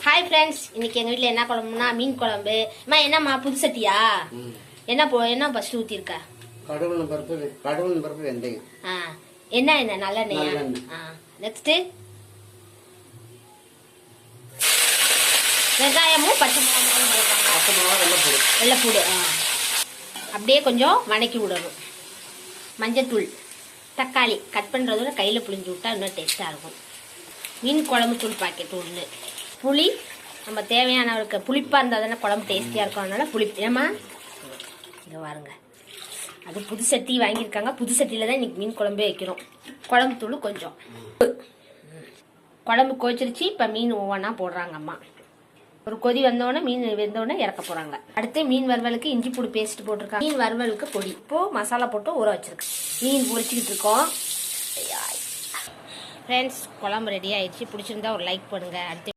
Hi friends, இன்னைக்கு எங்கள் வீட்டில் என்ன குழம்புனா மீன் குழம்பு. அம்மா என்னம்மா புது சட்டியா? என்ன ஃபர்ஸ்ட் ஊற்றிருக்க? கடவுள் பருப்பு வெந்தயம். என்ன நல்லெண்ணெயா? நெக்ஸ்ட்டு வெங்காயமும் பச்சை மிளகாயும் போட்டாங்க. வெள்ளைப்பூடு அப்படியே கொஞ்சம் வணக்கி விடணும். மஞ்சத்தூள், தக்காளி கட் பண்ணுறதோட கையில் புளிஞ்சு விட்டா இன்னும் டேஸ்ட்டாக இருக்கும். மீன் குழம்பு தூள் பாக்கெட் ஒன்று, புளி நம்ம தேவையானவருக்கு புளிப்பாக இருந்தால் தானே குழம்பு டேஸ்டியாக இருக்கும். அதனால் புளி ஏமா இங்கே பாருங்க, அது புது சட்டி வாங்கியிருக்காங்க. புது சட்டியில் தான் இன்றைக்கி மீன் குழம்பே வைக்கிறோம். குழம்பு தூள் கொஞ்சம். குழம்பு கோச்சிருச்சு. இப்போ மீன் ஒவ்வொன்றா போடுறாங்க அம்மா. ஒரு கொதி வந்தோடனே மீன் வெந்தோடனே இறக்க போகிறாங்க. அடுத்து மீன் வறுவலுக்கு இஞ்சி பூடி பேஸ்ட் போட்டிருக்காங்க. மீன் வறுவலுக்கு பொடி இப்போது மசாலா போட்டு ஊற வச்சுருக்கேன். மீன் பொரிச்சிக்கிட்டு இருக்கோம். ஃப்ரெண்ட்ஸ், குழம்பு ரெடி ஆயிடுச்சு. பிடிச்சிருந்தா ஒரு லைக் பண்ணுங்கள். அடுத்து